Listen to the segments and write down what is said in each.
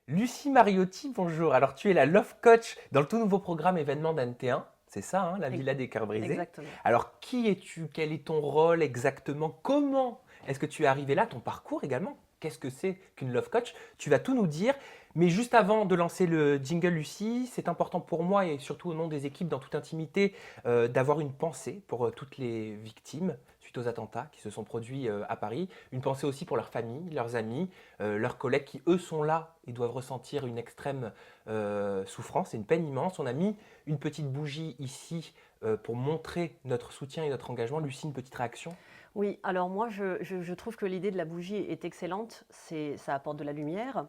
Lucie Mariotti, bonjour. Alors, tu es la Love Coach dans le tout nouveau programme événement d'NT1. C'est ça, hein, la Ex- Villa des Cœurs Brisés. Exactement. Alors, qui es-tu? Quel est ton rôle exactement? Comment est-ce que tu es arrivé là? Ton parcours également? Qu'est-ce que c'est qu'une Love Coach? Tu vas tout nous dire. Mais juste avant de lancer le jingle, Lucie, c'est important pour moi et surtout au nom des équipes, dans toute intimité, d'avoir une pensée pour toutes les victimes suite aux attentats qui se sont produits à Paris. Une pensée aussi pour leurs familles, leurs amis, leurs collègues qui, eux, sont là et doivent ressentir une extrême souffrance et une peine immense. On a mis une petite bougie ici pour montrer notre soutien et notre engagement. Lucie, une petite réaction? Oui, alors moi, je trouve que l'idée de la bougie est excellente. Ça apporte de la lumière.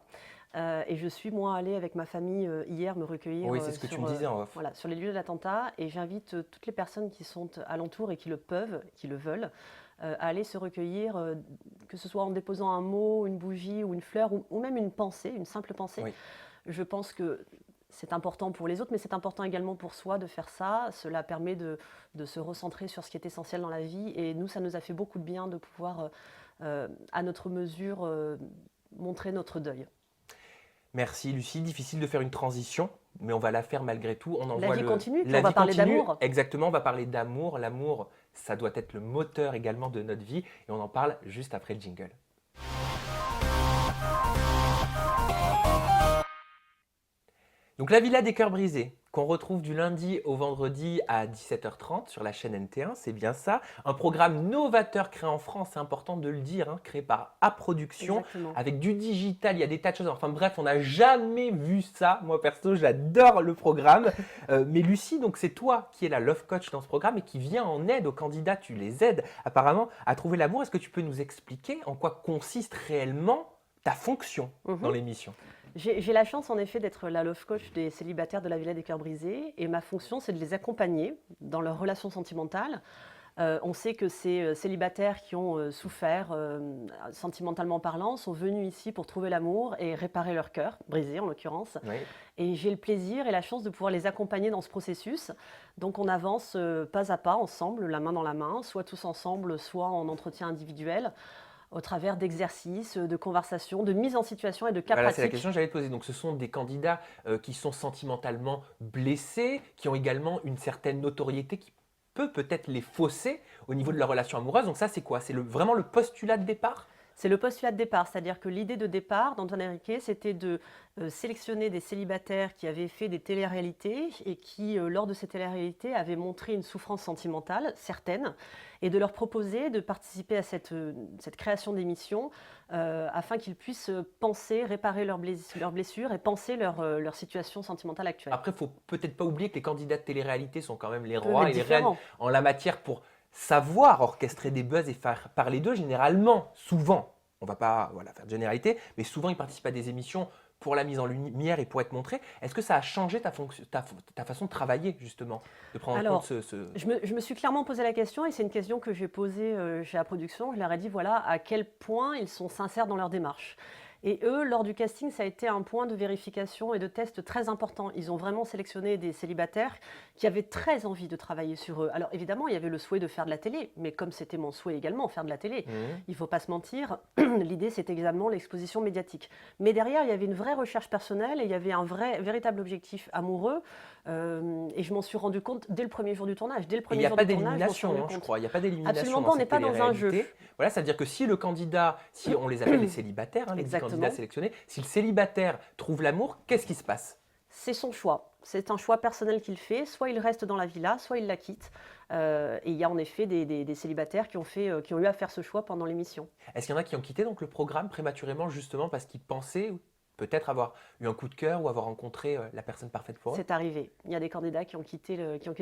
Et je suis, moi, allée avec ma famille hier me recueillir Oui, c'est ce que tu me disais en off. voilà, sur les lieux de l'attentat. Et j'invite toutes les personnes qui sont alentour et qui le peuvent, qui le veulent, à aller se recueillir, que ce soit en déposant un mot, une bougie ou une fleur, ou même une pensée, une simple pensée. Oui. Je pense que c'est important pour les autres, mais c'est important également pour soi de faire ça. Cela permet de se recentrer sur ce qui est essentiel dans la vie. Et nous, ça nous a fait beaucoup de bien de pouvoir, à notre mesure, montrer notre deuil. Merci Lucie, difficile de faire une transition, mais on va la faire malgré tout. On La envoie vie continue, puis la on va vie parler continue, d'amour. exactement, on va parler d'amour. L'amour, ça doit être le moteur également de notre vie et on en parle juste après le jingle. Donc la Villa des Cœurs Brisés, qu'on retrouve du lundi au vendredi à 17h30 sur la chaîne NT1, c'est bien ça. Un programme novateur créé en France, c'est important de le dire, hein, créé par A Production, Exactement. avec du digital, il y a des tas de choses. Enfin bref, on n'a jamais vu ça. Moi perso, j'adore le programme. Mais Lucie, donc c'est toi qui es la Love Coach dans ce programme et qui vient en aide aux candidats, tu les aides apparemment à trouver l'amour. Est-ce que tu peux nous expliquer en quoi consiste réellement ta fonction dans Mhm. l'émission? J'ai la chance en effet d'être la love coach des célibataires de la Villa des Cœurs Brisés et ma fonction c'est de les accompagner dans leurs relations sentimentales. On sait que ces célibataires qui ont souffert sentimentalement parlant sont venus ici pour trouver l'amour et réparer leur cœur, brisé en l'occurrence. Oui. Et j'ai le plaisir et la chance de pouvoir les accompagner dans ce processus. Donc on avance pas à pas ensemble, la main dans la main, soit tous ensemble, soit en entretien individuel, au travers d'exercices, de conversations, de mise en situation et de cas Voilà, c'est la pratiques. question que j'allais te poser. Donc, ce sont des candidats qui sont sentimentalement blessés, qui ont également une certaine notoriété qui peut peut-être les fausser au niveau de leur relation amoureuse. Donc, ça, c'est quoi? C'est vraiment le postulat de départ? C'est le postulat de départ, c'est-à-dire que l'idée de départ d'Antoine Henriquet, c'était de sélectionner des célibataires qui avaient fait des téléréalités et qui, lors de ces téléréalités, avaient montré une souffrance sentimentale certaine, et de leur proposer de participer à cette création d'émissions afin qu'ils puissent penser, réparer leurs blessures et penser leur situation sentimentale actuelle. Après, il faut peut-être pas oublier que les candidats de télé-réalité sont quand même les Ils peuvent rois être et les reines différents. en la matière pour savoir orchestrer des buzz et faire parler d'eux. Généralement, souvent, on va pas voilà, faire de généralité, mais souvent ils participent à des émissions pour la mise en lumière et pour être montrés. Est-ce que ça a changé ta façon de travailler, justement, de prendre en compte Alors, je me suis clairement posé la question et c'est une question que j'ai posée chez la production. Je leur ai dit voilà à quel point ils sont sincères dans leur démarche. Et eux, lors du casting, ça a été un point de vérification et de test très important. Ils ont vraiment sélectionné des célibataires qui avaient très envie de travailler sur eux. Alors évidemment, il y avait le souhait de faire de la télé, mais comme c'était mon souhait également, faire de la télé, Mhm. il ne faut pas se mentir, l'idée c'était également l'exposition médiatique. Mais derrière, il y avait une vraie recherche personnelle et il y avait un véritable objectif amoureux. Et je m'en suis rendu compte dès le premier jour du tournage. Dès le Et il premier n'y a jour pas du tournage, je m'en suis d'élimination, rendu hein, je compte. crois. Il n'y a pas d'élimination Absolument dans pas, on n'est cette pas dans un jeu. télé-réalité. Voilà, ça veut dire que si le candidat, si on les appelle les célibataires, hein, les 10 candidats Exactement. sélectionnés, si le célibataire trouve l'amour, qu'est-ce qui se passe? C'est son choix. C'est un choix personnel qu'il fait. Soit il reste dans la villa, soit il la quitte. Et il y a en effet des célibataires qui ont eu à faire ce choix pendant l'émission. Est-ce qu'il y en a qui ont quitté donc le programme prématurément justement parce qu'ils pensaient peut-être avoir eu un coup de cœur ou avoir rencontré la personne parfaite pour eux? C'est arrivé. Il y a des candidats qui ont quitté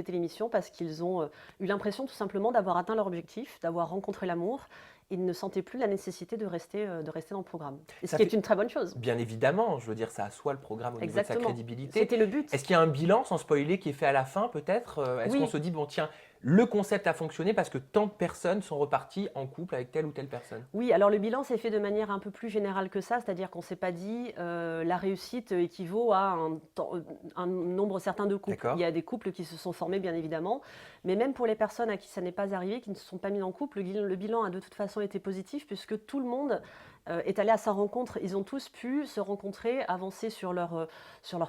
l'émission parce qu'ils ont eu l'impression tout simplement d'avoir atteint leur objectif, d'avoir rencontré l'amour. Ils ne sentaient plus la nécessité de rester dans le programme. Et ce Ça qui est fait une très bonne chose. bien évidemment, je veux dire, ça assoit le programme au niveau de sa Exactement. crédibilité. C'était le but. Est-ce qu'il y a un bilan sans spoiler qui est fait à la fin peut-être? Est-ce qu'on Oui, se dit, bon tiens, le concept a fonctionné parce que tant de personnes sont reparties en couple avec telle ou telle personne? oui, alors le bilan s'est fait de manière un peu plus générale que ça, c'est-à-dire qu'on ne s'est pas dit la réussite équivaut à un nombre certain de couples. Il D'accord? y a des couples qui se sont formés, bien évidemment, mais même pour les personnes à qui ça n'est pas arrivé, qui ne se sont pas mis en couple, le bilan a de toute façon été positif puisque tout le monde est allé à sa rencontre. Ils ont tous pu se rencontrer, avancer sur leur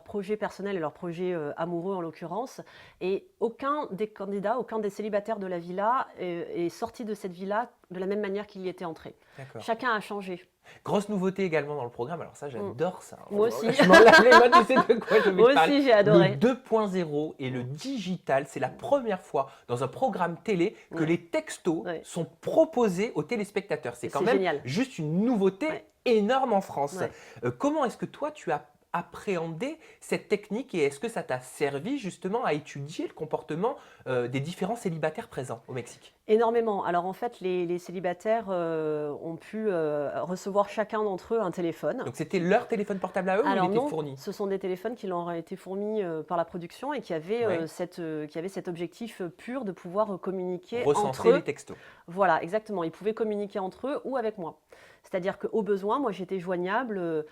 projet personnel et leur projet amoureux en l'occurrence. Et aucun des candidats, aucun des célibataires de la villa est sorti de cette villa de la même manière qu'il y était entré. D'accord. Chacun a changé. Grosse nouveauté également dans le programme, alors ça j'adore ça. Moi aussi. Je m'en lave les mains, tu sais de quoi je vais Moi te parler. aussi, j'ai adoré. Le 2.0 et le digital, c'est la première fois dans un programme télé que Ouais. les textos Ouais. sont proposés aux téléspectateurs. C'est quand C'est même génial. juste une nouveauté Ouais. énorme en France. Ouais. Comment est-ce que toi tu as appréhendé cette technique et est-ce que ça t'a servi justement à étudier le comportement des différents célibataires présents au Mexique? Énormément. Alors en fait, les célibataires ont pu recevoir chacun d'entre eux un téléphone. Donc c'était leur téléphone portable à eux ou Alors il était non, fourni? ce sont des téléphones qui leur ont été fournis par la production et qui avaient, Ouais. qui avaient cet objectif pur de pouvoir communiquer entre Recenser eux. les textos. Voilà, exactement. Ils pouvaient communiquer entre eux ou avec moi. C'est-à-dire qu'au besoin, moi j'étais joignable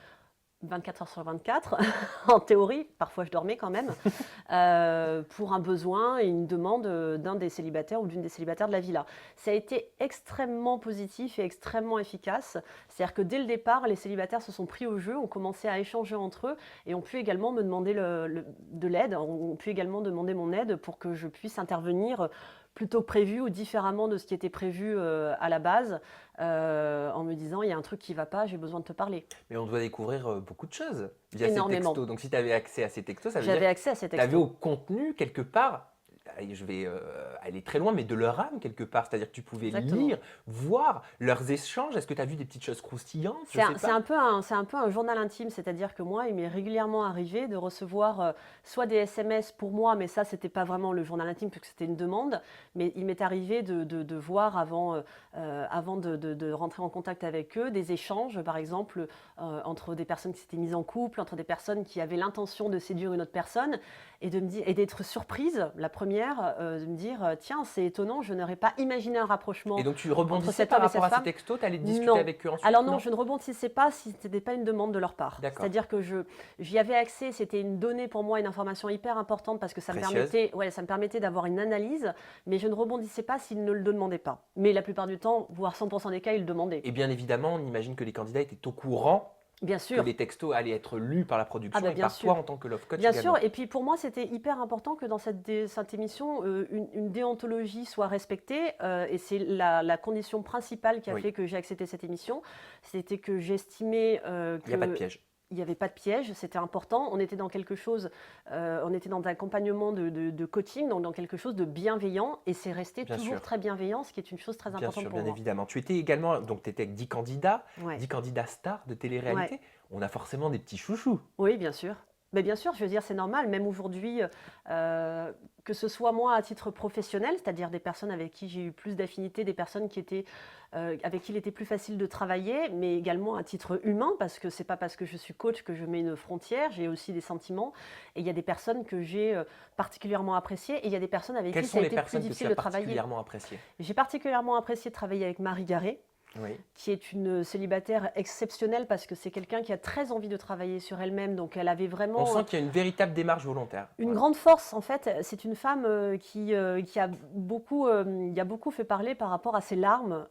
24 heures sur 24, en théorie, parfois je dormais quand même, pour un besoin et une demande d'un des célibataires ou d'une des célibataires de la villa. Ça a été extrêmement positif et extrêmement efficace. C'est-à-dire que dès le départ, les célibataires se sont pris au jeu, ont commencé à échanger entre eux et ont pu également me demander de l'aide, ont pu également demander mon aide pour que je puisse intervenir plutôt que prévu ou différemment de ce qui était prévu à la base, en me disant il y a un truc qui ne va pas, j'ai besoin de te parler. Mais on doit découvrir beaucoup de choses via ces Énormément. textos. Donc si tu avais accès à ces textos, ça veut dire J'avais accès à ces que tu avais textos. au contenu quelque part, allez, je vais aller très loin, mais de leur âme quelque part. C'est-à-dire que tu pouvais Exactement. lire, voir leurs échanges. Est-ce que tu as vu des petites choses croustillantes? Je C'est sais c'est pas. un peu un journal intime, c'est-à-dire que moi, il m'est régulièrement arrivé de recevoir soit des SMS pour moi, mais ça, c'était pas vraiment le journal intime puisque c'était une demande, mais il m'est arrivé de voir avant de rentrer en contact avec eux, des échanges, par exemple, entre des personnes qui s'étaient mises en couple, entre des personnes qui avaient l'intention de séduire une autre personne, et de me dire, et d'être surprise, la première, de me dire, tiens, c'est étonnant, je n'aurais pas imaginé un rapprochement. Et donc tu rebondissais cet par homme et rapport à cette ces femme. textos, tu allais discuter Non. avec eux ensuite? Alors non, je ne rebondissais pas si ce n'était pas une demande de leur part. D'accord. C'est-à-dire que j'y avais accès, c'était une donnée pour moi, une information hyper importante parce que ça me Précieuse. permettait d'avoir une analyse, mais je ne rebondissais pas s'ils ne le demandaient pas. Mais la plupart du temps, voire 100% des cas, ils le demandaient. Et bien évidemment, on imagine que les candidats étaient au courant Bien que sûr. les textos allaient être lus par la production Ah bah et bien par sûr. toi en tant que love coach Bien également. sûr, et puis pour moi, c'était hyper important que dans cette émission, une déontologie soit respectée, et c'est la condition principale qui a Oui. fait que j'ai accepté cette émission, c'était que j'estimais Il n'y a pas de piège. il n'y avait pas de piège, c'était important. On était dans quelque chose, on était dans un accompagnement de coaching, donc dans quelque chose de bienveillant, et c'est resté Bien toujours sûr. très bienveillant, ce qui est une chose très Bien importante sûr, pour bien moi. évidemment. Tu étais également, donc tu étais avec 10 candidats, Ouais. 10 candidats stars de télé-réalité. On a forcément des petits chouchous. Oui, bien sûr. Mais bien sûr, je veux dire, c'est normal, même aujourd'hui, que ce soit moi à titre professionnel, c'est-à-dire des personnes avec qui j'ai eu plus d'affinité, des personnes avec qui il était plus facile de travailler, mais également à titre humain, parce que c'est pas parce que je suis coach que je mets une frontière, j'ai aussi des sentiments, et il y a des personnes que j'ai particulièrement appréciées, et il y a des personnes avec Quelles qui sont ça a les été plus personnes que tu difficile as de travailler. particulièrement appréciées? J'ai particulièrement apprécié de travailler avec Marie Garé, Oui. qui est une célibataire exceptionnelle parce que c'est quelqu'un qui a très envie de travailler sur elle-même, donc elle avait vraiment On sent qu'il y a une véritable démarche volontaire. une Voilà. grande force. En fait, c'est une femme qui a beaucoup fait parler par rapport à ses larmes.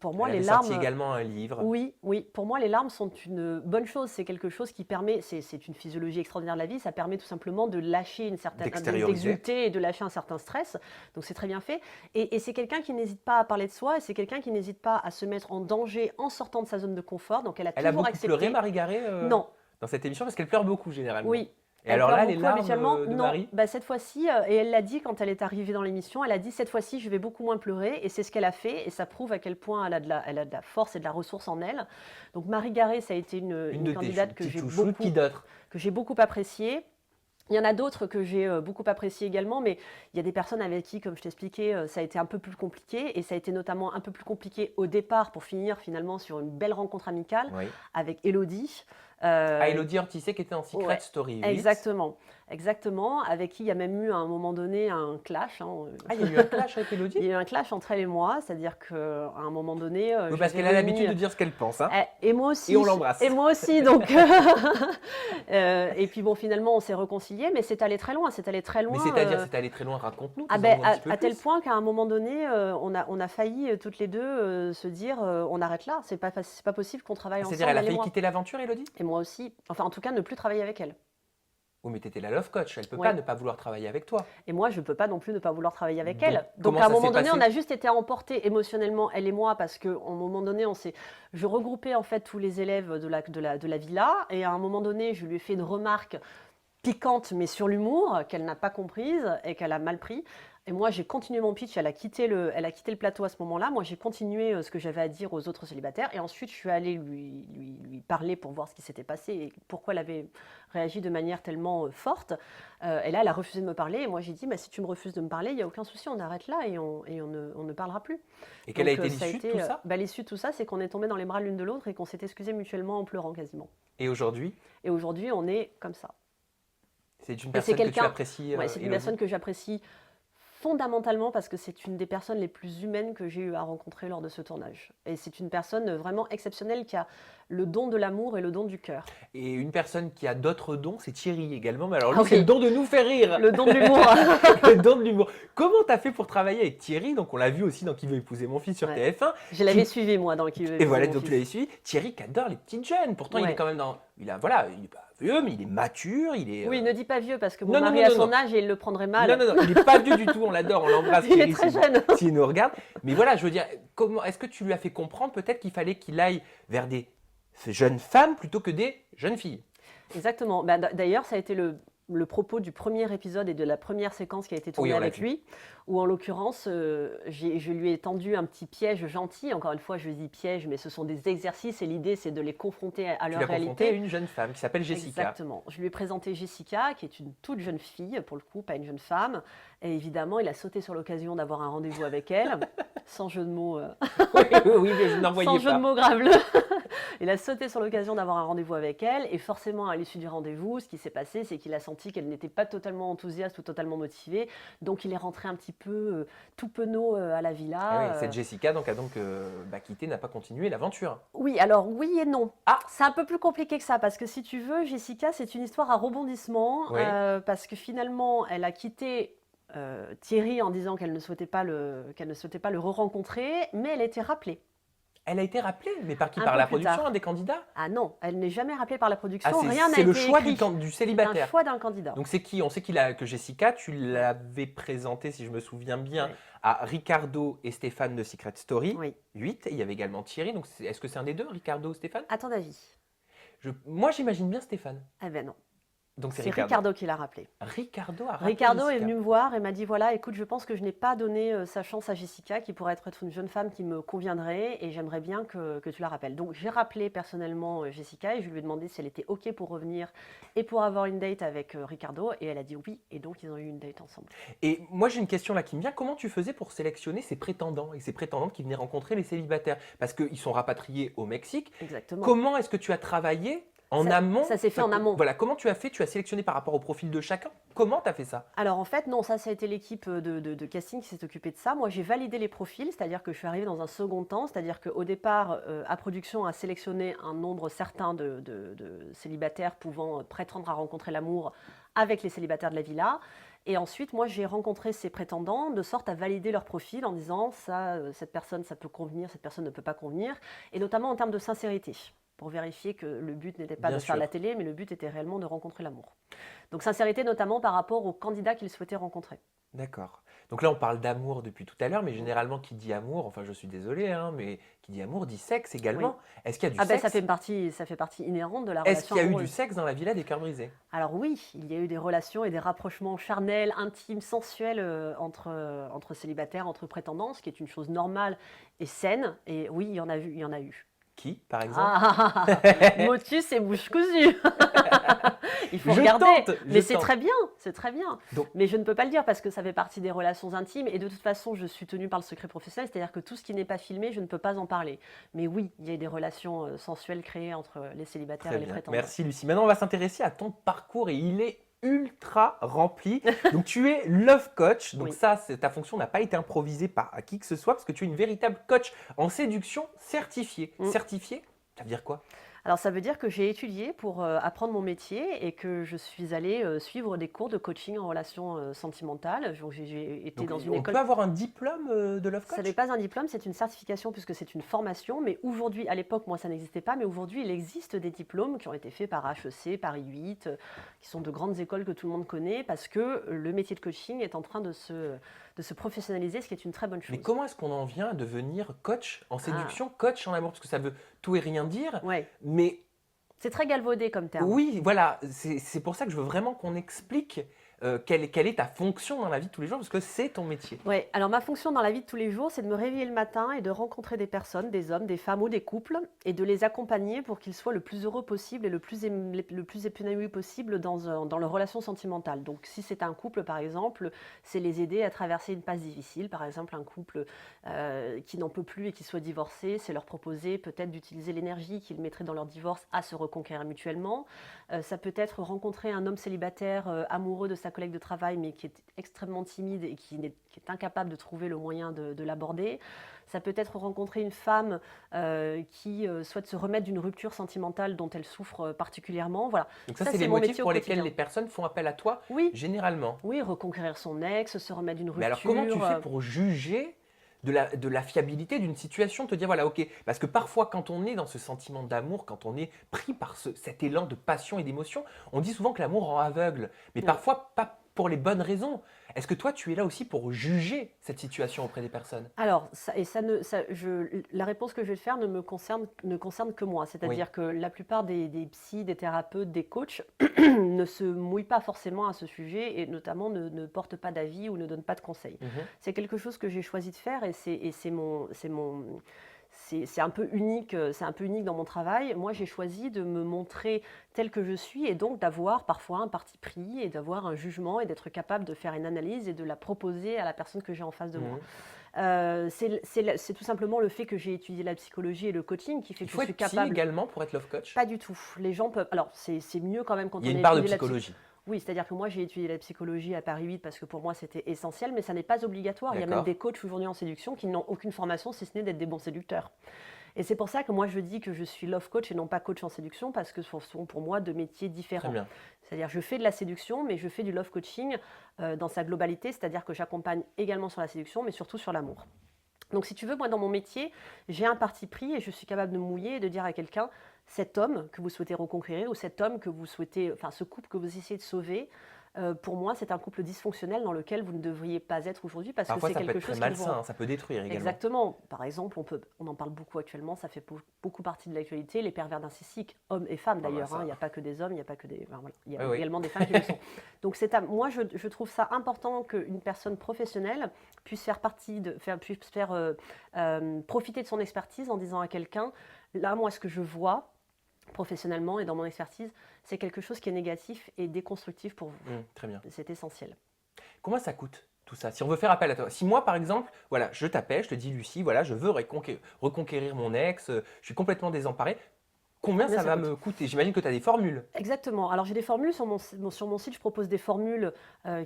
Pour moi, Elle les avait sorti larmes. également un livre. Oui, oui. Pour moi, les larmes sont une bonne chose. C'est quelque chose qui permet. C'est une physiologie extraordinaire de la vie. Ça permet tout simplement de lâcher D'extérioriser. d'exulter et de lâcher un certain stress. Donc c'est très bien fait. Et c'est quelqu'un qui n'hésite pas à parler de soi. Et c'est quelqu'un qui n'hésite pas à se mettre en danger en sortant de sa zone de confort. Donc elle a Elle a toujours beaucoup accepté. pleuré, Marie Garé, Non. dans cette émission, parce qu'elle pleure beaucoup généralement. Oui. Et alors pleure là, les beaucoup larmes habituellement. de Non, Marie? bah, cette fois-ci, et elle l'a dit quand elle est arrivée dans l'émission, elle a dit cette fois-ci je vais beaucoup moins pleurer, et c'est ce qu'elle a fait, et ça prouve à quel point elle a de la force et de la ressource en elle. Donc Marie Garé, ça a été Une une de tes candidate petites chouchous, qui d'autre? que j'ai beaucoup appréciée. Il y en a d'autres que j'ai beaucoup appréciées également, mais il y a des personnes avec qui, comme je t'expliquais, ça a été un peu plus compliqué, et ça a été notamment un peu plus compliqué au départ pour finir finalement sur une belle rencontre amicale Oui. avec Élodie, Ah, Euh, Elodie Ortiz qui était en Secret ouais, Story 8. exactement, exactement, avec qui il y a même eu à un moment donné un clash, hein. Ah, il y a eu un clash avec Elodie? Il y a eu un clash entre elle et moi, c'est-à-dire qu'à un moment donné, Oui, je parce lui qu'elle avais a remis. l'habitude de dire ce qu'elle pense, hein. Et moi Et on aussi, l'embrasse. donc. Et puis bon, finalement, on s'est réconciliés, mais c'est allé très loin, c'est allé très Mais loin. c'est-à-dire, c'est allé très loin, raconte-nous, Ah dis-en-nous ben, un petit peu à tel plus. point qu'à un moment donné, on a failli toutes les deux se dire on arrête là, c'est pas possible qu'on travaille C'est-à-dire, ensemble, elle a elle et failli moi. quitter l'aventure, Elodie? Et moi aussi. Enfin, en tout cas, ne plus travailler avec elle. Oui, mais t'étais la love coach, elle peut pas Oui. ne pas vouloir travailler avec toi. Et moi, je ne peux pas non plus ne pas vouloir travailler avec Donc, elle. Donc, comment à un ça s'est moment donné, on passé? a juste été emportés émotionnellement, elle et moi, parce qu'à un moment donné, je regroupais en fait tous les élèves de la villa. Et à un moment donné, je lui ai fait une remarque piquante, mais sur l'humour, qu'elle n'a pas comprise et qu'elle a mal pris. Et moi, j'ai continué mon pitch. Elle a quitté le plateau à ce moment-là. Moi, j'ai continué ce que j'avais à dire aux autres célibataires. Et ensuite, je suis allée lui parler pour voir ce qui s'était passé et pourquoi elle avait réagi de manière tellement forte. Et là, elle a refusé de me parler. Et moi, j'ai dit, bah, si tu me refuses de me parler, il n'y a aucun souci, on arrête là et on ne parlera plus. Et quelle a Donc, été ça a l'issue de été, tout ça? bah, l'issue de tout ça, c'est qu'on est tombé dans les bras l'une de l'autre et qu'on s'est excusé mutuellement en pleurant quasiment. Et aujourd'hui, Et aujourd'hui, on est comme ça. c'est une Et c'est personne que tu quelqu'un, apprécies, ouais, c'est une Elodie? personne que j'apprécie fondamentalement parce que c'est une des personnes les plus humaines que j'ai eu à rencontrer lors de ce tournage. Et c'est une personne vraiment exceptionnelle qui a le don de l'amour et le don du cœur. Et une personne qui a d'autres dons, c'est Thierry également. Mais alors lui, Ah c'est oui. le don de nous faire rire. Le don de l'humour. Le don de l'humour. Comment t'as fait pour travailler avec Thierry? Donc on l'a vu aussi dans Qui veut épouser mon fils sur Ouais. TF1. Je l'avais suivi moi dans Qui veut Et épouser voilà, mon donc tu fils. l'avais suivi. Thierry qui adore les petites jeunes. Pourtant, il est Ouais. quand même dans. Il a, voilà, il est pas vieux, mais il est mature. Il est. Oui, ne dis pas vieux parce que mon Non, non, mari non, a non, son non. âge et il le prendrait mal. Non, non, non, il n'est pas vieux du tout. On l'adore, on l'embrasse. Il Thierry, est très s'il- jeune. S'il nous regarde. Mais voilà, je veux dire, comment est-ce que tu lui as fait comprendre peut-être qu'il fallait qu'il aille vers des jeunes femmes plutôt que des jeunes filles? Exactement. Bah, d'ailleurs, ça a été le propos du premier épisode et de la première séquence qui a été tournée Oui, on l'a avec vu. lui, où en l'occurrence, je lui ai tendu un petit piège gentil. Encore une fois, je dis piège, mais ce sont des exercices et l'idée, c'est de les confronter à Tu leur l'as confronté à réalité. une jeune femme qui s'appelle Jessica. Exactement. Je lui ai présenté Jessica, qui est une toute jeune fille, pour le coup, pas une jeune femme. Et évidemment, il a sauté sur l'occasion d'avoir un rendez-vous avec elle, sans jeu de mots. Oui, oui, oui, mais je n'en voyais Sans jeu pas. de mots graveleux. Il a sauté sur l'occasion d'avoir un rendez-vous avec elle et forcément à l'issue du rendez-vous, ce qui s'est passé, c'est qu'il a senti qu'elle n'était pas totalement enthousiaste ou totalement motivée. Donc il est rentré un petit peu tout penaud à la Eh villa. oui, cette Jessica donc, a donc quitté, n'a pas continué l'aventure. Oui, alors oui et non. Ah. C'est un peu plus compliqué que ça parce que si tu veux, Jessica, c'est une histoire à rebondissement Oui. parce que finalement, elle a quitté Thierry en disant qu'elle ne souhaitait pas qu'elle ne souhaitait pas le re-rencontrer, mais elle a été rappelée. Elle a été rappelée, mais par qui? Un Par peu la plus production, tard. un des candidats? Ah non, elle n'est jamais rappelée par la production. Ah, Rien n'a c'est été le choix écrit. du C'est un célibataire. choix d'un candidat. Donc c'est qui? On sait que Jessica, tu l'avais présentée, si je me souviens bien, Oui. à Ricardo et Stéphane de Secret Story Oui. 8. Et il y avait également Thierry. Donc est-ce que c'est un des deux, Ricardo ou Stéphane? À ton avis? Moi, j'imagine bien Stéphane. Eh ben non. Donc c'est C'est Ricardo qui l'a rappelé. Ricardo a rappelé Ricardo est Jessica. venu me voir et m'a dit voilà, écoute, je pense que je n'ai pas donné sa chance à Jessica, qui pourrait être une jeune femme qui me conviendrait, et j'aimerais bien que tu la rappelles. Donc j'ai rappelé personnellement Jessica et je lui ai demandé si elle était OK pour revenir et pour avoir une date avec Ricardo, et elle a dit oui, et donc ils ont eu une date ensemble. Et moi, j'ai une question là qui me vient. Comment tu faisais pour sélectionner ces prétendants et ces prétendantes qui venaient rencontrer les célibataires? Parce qu'ils sont rapatriés au Mexique. Exactement. Comment est-ce que tu as travaillé en amont? Ça s'est fait en amont. Voilà, comment tu as fait? Tu as sélectionné par rapport au profil de chacun? Comment tu as fait ça? Alors en fait, non, ça a été l'équipe de casting qui s'est occupée de ça. Moi, j'ai validé les profils, c'est-à-dire que je suis arrivée dans un second temps, c'est-à-dire qu'au départ, A Production a sélectionné un nombre certain de célibataires pouvant prétendre à rencontrer l'amour avec les célibataires de la villa. Et ensuite, moi, j'ai rencontré ces prétendants de sorte à valider leur profil en disant ça, cette personne, ça peut convenir, cette personne ne peut pas convenir, et notamment en termes de sincérité, pour vérifier que le but n'était pas Bien de faire sûr. la télé, mais le but était réellement de rencontrer l'amour. Donc sincérité notamment par rapport aux candidats qu'ils souhaitaient rencontrer. D'accord. Donc là, on parle d'amour depuis tout à l'heure, mais généralement, qui dit amour, enfin, je suis désolé, hein, mais qui dit amour dit sexe également. Est-ce qu'il y a du Ah ben sexe? ça fait partie inhérente de la Est-ce relation qu'il y a eu amoureuse. du sexe dans la villa des cœurs brisés? Alors oui, il y a eu des relations et des rapprochements charnels, intimes, sensuels entre célibataires, entre prétendants, ce qui est une chose normale et saine. Et oui, il y en a eu. Qui, par exemple? Motus et bouche cousue. Il faut Je regarder. tente, Mais je c'est tente. très bien, c'est très bien. Donc, Mais je ne peux pas le dire parce que ça fait partie des relations intimes et de toute façon, je suis tenue par le secret professionnel, c'est-à-dire que tout ce qui n'est pas filmé, je ne peux pas en parler. Mais oui, il y a des relations sensuelles créées entre les célibataires très et les bien. prétendants. Merci, Lucie. Maintenant, on va s'intéresser à ton parcours et il est ultra rempli. Donc, tu es love coach. Donc, Oui. ça, ta fonction n'a pas été improvisée par à qui que ce soit parce que tu es une véritable coach en séduction certifiée. Mm. Certifiée, ça veut dire quoi? Alors ça veut dire que j'ai étudié pour apprendre mon métier et que je suis allée suivre des cours de coaching en relations sentimentales. Donc j'ai été Donc, dans une on école. peut avoir un diplôme de love Ça coach? n'est pas un diplôme, c'est une certification puisque c'est une formation. Mais aujourd'hui, à l'époque, moi, ça n'existait pas. Mais aujourd'hui, il existe des diplômes qui ont été faits par HEC, Paris 8, qui sont de grandes écoles que tout le monde connaît parce que le métier de coaching est en train de se professionnaliser, ce qui est une très bonne chose. Mais comment est-ce qu'on en vient à devenir coach en Ah, séduction, coach en amour? Parce que ça veut tout et rien dire. ouais. Mais C'est très galvaudé comme terme. oui, voilà, c'est pour ça que je veux vraiment qu'on explique quelle est ta fonction dans la vie de tous les jours, parce que c'est ton métier. Ouais, alors ma fonction dans la vie de tous les jours, c'est de me réveiller le matin et de rencontrer des personnes, des hommes, des femmes ou des couples, et de les accompagner pour qu'ils soient le plus heureux possible et le plus épanoui possible dans leur relation sentimentale. Donc si c'est un couple par exemple, c'est les aider à traverser une passe difficile. Par exemple, un couple qui n'en peut plus et qui soit divorcé, c'est leur proposer peut-être d'utiliser l'énergie qu'ils mettraient dans leur divorce à se reconquérir mutuellement. Ça peut être rencontrer un homme célibataire amoureux de sa collègue de travail mais qui est extrêmement timide et qui est incapable de trouver le moyen de l'aborder. Ça peut être rencontrer une femme qui souhaite se remettre d'une rupture sentimentale dont elle souffre particulièrement. Voilà. Donc ça, Ça, c'est c'est les mon motifs métier au pour lesquels quotidien. les personnes font appel à toi, Oui, généralement. oui, reconquérir son ex, se remettre d'une rupture. Mais alors, comment tu fais pour juger de la fiabilité d'une situation, te dire, voilà, ok, parce que parfois, quand on est dans ce sentiment d'amour, quand on est pris par cet élan de passion et d'émotion, on dit souvent que l'amour rend aveugle, mais Oui. parfois pas pour les bonnes raisons. Est-ce que toi, tu es là aussi pour juger cette situation auprès des personnes? Alors, la réponse que je vais te faire ne concerne que moi. C'est-à-dire Oui. que la plupart des psys, des thérapeutes, des coachs ne se mouillent pas forcément à ce sujet et notamment ne portent pas d'avis ou ne donnent pas de conseils. Mhm. C'est quelque chose que j'ai choisi de faire et c'est un peu unique, dans mon travail. Moi, j'ai choisi de me montrer telle que je suis et donc d'avoir parfois un parti pris et d'avoir un jugement et d'être capable de faire une analyse et de la proposer à la personne que j'ai en face de moi. Mhm. C'est tout simplement le fait que j'ai étudié la psychologie et le coaching qui fait Il que faut je suis être psy capable. également pour être love coach? Pas du tout. Les gens peuvent. Alors, c'est mieux quand même quand Il y a on une a part de étudié la psychologie. Oui, c'est-à-dire que moi, j'ai étudié la psychologie à Paris 8 parce que pour moi, c'était essentiel, mais ça n'est pas obligatoire. Il y a même D'accord. des coachs aujourd'hui en séduction qui n'ont aucune formation si ce n'est d'être des bons séducteurs. Et c'est pour ça que moi, je dis que je suis love coach et non pas coach en séduction parce que ce sont pour moi deux métiers Très différents. bien. C'est-à-dire, je fais de la séduction, mais je fais du love coaching dans sa globalité, c'est-à-dire que j'accompagne également sur la séduction, mais surtout sur l'amour. Donc, si tu veux, moi, dans mon métier, j'ai un parti pris et je suis capable de me mouiller et de dire à quelqu'un, cet homme que vous souhaitez reconquérir ou cet homme que vous souhaitez, enfin, ce couple que vous essayez de sauver, pour moi, c'est un couple dysfonctionnel dans lequel vous ne devriez pas être aujourd'hui parce Parfois, que c'est ça peut quelque être très chose qui vous malsain, ça peut détruire également. Exactement. Par exemple, on en parle beaucoup actuellement, ça fait beaucoup partie de l'actualité, les pervers narcissiques, hommes et femmes Ah bah d'ailleurs. ça. Il n'y a pas que des hommes, il n'y a pas que des. Enfin, voilà. Il y a Oui, oui. également des femmes qui le sont. Donc, moi, je trouve ça important qu'une personne professionnelle puisse faire profiter de son expertise en disant à quelqu'un, là, moi, ce que je vois professionnellement et dans mon expertise, c'est quelque chose qui est négatif et déconstructif pour vous. Très bien. C'est essentiel. Combien ça coûte tout ça? Si on veut faire appel à toi, si moi par exemple, voilà, je t'appelle, je te dis Lucie, voilà, je veux reconquérir mon ex, je suis complètement désemparé, combien Combien ça ça va coûte me coûter? J'imagine que tu as des formules. Exactement. Alors j'ai des formules sur mon site, je propose des formules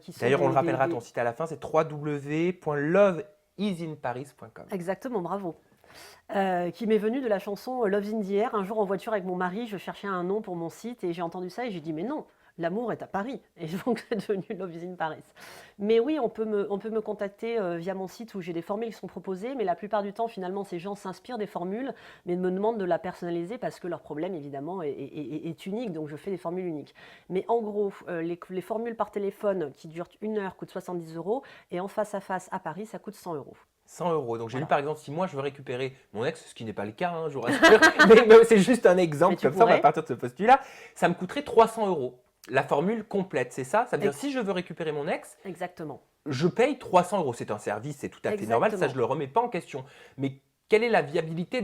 qui sont D'ailleurs, on le des- rappellera, des- ton site à la fin, c'est www.loveisinparis.com. Exactement, bravo. Qui m'est venue de la chanson Love's in the Air. Un jour en voiture avec mon mari, je cherchais un nom pour mon site et j'ai entendu ça et j'ai dit mais non, l'amour est à Paris. Et donc c'est devenu Love's in Paris. Mais oui, on peut me contacter via mon site où j'ai des formules qui sont proposées, mais la plupart du temps finalement ces gens s'inspirent des formules, mais me demandent de la personnaliser parce que leur problème évidemment est unique, donc je fais des formules uniques. Mais en gros, les formules par téléphone qui durent 1 heure coûtent 70 € et en face à face à Paris, ça coûte 100 €. 100 €. Donc j'ai Voilà. lu par exemple, si moi je veux récupérer mon ex, ce qui n'est pas le cas, hein, je vous rassure, mais c'est juste un exemple, Mais tu comme ça on va pourrais. partir de ce postulat, ça me coûterait 300 €. La formule complète, c'est ça? Ça veut dire Ex- si je veux récupérer mon ex, Exactement. je paye 300 €. C'est un service, c'est tout à fait normal, ça Exactement. je le remets pas en question. Mais quelle est la viabilité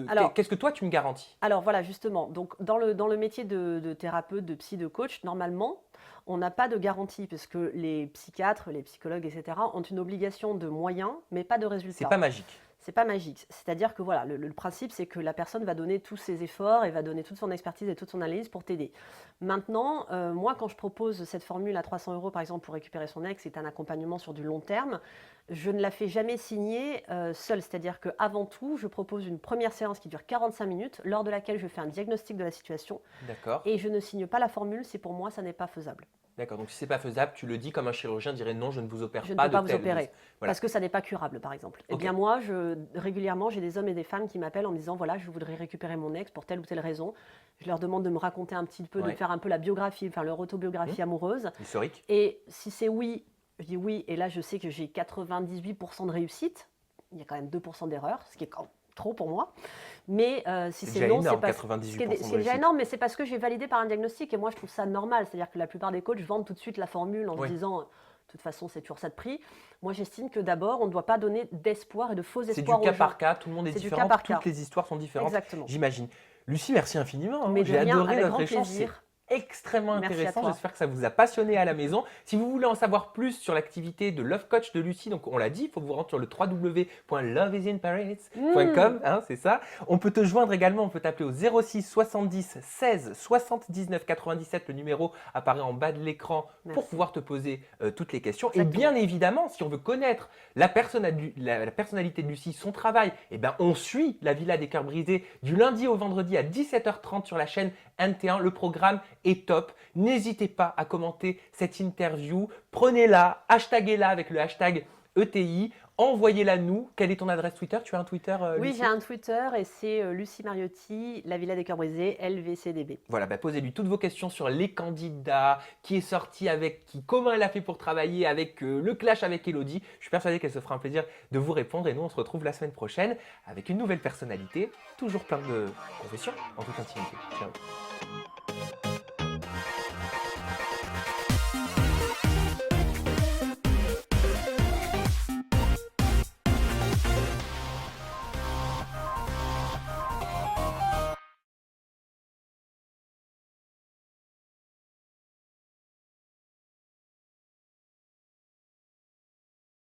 Alors, qu'est-ce que toi tu me garantis? Alors voilà, justement, donc dans le métier de thérapeute, de psy, de coach, normalement, on n'a pas de garantie parce que les psychiatres, les psychologues, etc., ont une obligation de moyens, mais pas de C'est résultats. pas magique. C'est pas magique. C'est-à-dire que voilà, le principe, c'est que la personne va donner tous ses efforts et va donner toute son expertise et toute son analyse pour t'aider. Maintenant, moi, quand je propose cette formule à 300 euros, par exemple, pour récupérer son ex, c'est un accompagnement sur du long terme, je ne la fais jamais signer seule. C'est-à-dire qu'avant tout, je propose une première séance qui dure 45 minutes, lors de laquelle je fais un diagnostic de la situation D'accord. et je ne signe pas la formule si pour moi, ça n'est pas faisable. D'accord. Donc si c'est pas faisable, tu le dis comme un chirurgien dirait non, je ne vous opère Je ne pas peux de pas vous tel. opérer Voilà. parce que ça n'est pas curable, par exemple. Eh Ok. bien moi, régulièrement, j'ai des hommes et des femmes qui m'appellent en me disant, voilà, je voudrais récupérer mon ex pour telle ou telle raison. Je leur demande de me raconter un petit peu, de Ouais. faire un peu la biographie, enfin leur autobiographie amoureuse. Historique. Et si c'est oui, je dis oui. Et là, je sais que j'ai 98% de réussite. Il y a quand même 2% d'erreur, ce qui est quand même trop pour moi. Mais si C'est c'est déjà non, c'est énorme, parce 98% ce qui est de déjà réussite. énorme, mais c'est parce que j'ai validé par un diagnostic et moi je trouve ça normal. C'est-à-dire que la plupart des coachs vendent tout de suite la formule en se Oui. disant, de toute façon, c'est toujours ça de prix. Moi, j'estime que d'abord, on ne doit pas donner d'espoir et de faux C'est du espoirs aux cas gens. par cas, tout le monde est C'est du différent, cas par toutes cas. les histoires sont différentes, Exactement. j'imagine. Lucie, merci infiniment, hein. Mais de J'ai rien, adoré avec notre grand échange, c'est plaisir. extrêmement Merci à intéressant. toi. J'espère que ça vous a passionné à la maison. Si vous voulez en savoir plus sur l'activité de Love Coach de Lucie, donc on l'a dit, il faut que vous rentrez sur le www.loveisinparis.com, hein, c'est ça. On peut te joindre également, on peut t'appeler au 06 70 16 79 97. Le numéro apparaît en bas de l'écran pour Merci. pouvoir te poser toutes les questions. Et Exactement. bien évidemment, si on veut connaître la personnalité de Lucie, son travail, eh ben, on suit la Villa des Cœurs Brisés du lundi au vendredi à 17h30 sur la chaîne NT1. Le programme est top. N'hésitez pas à commenter cette interview. Prenez-la, hashtaguez-la avec le hashtag ETI. Envoyez-la nous. Quelle est ton adresse Twitter? Tu as un Twitter, Oui, Lucie? j'ai un Twitter et c'est Lucie Mariotti, la Villa des Cœurs Brisés, LVCDB. Voilà, bah, posez-lui toutes vos questions sur les candidats, qui est sorti avec qui, comment elle a fait pour travailler avec le clash avec Elodie. Je suis persuadé qu'elle se fera un plaisir de vous répondre et nous on se retrouve la semaine prochaine avec une nouvelle personnalité, toujours plein de confessions en toute intimité. Ciao.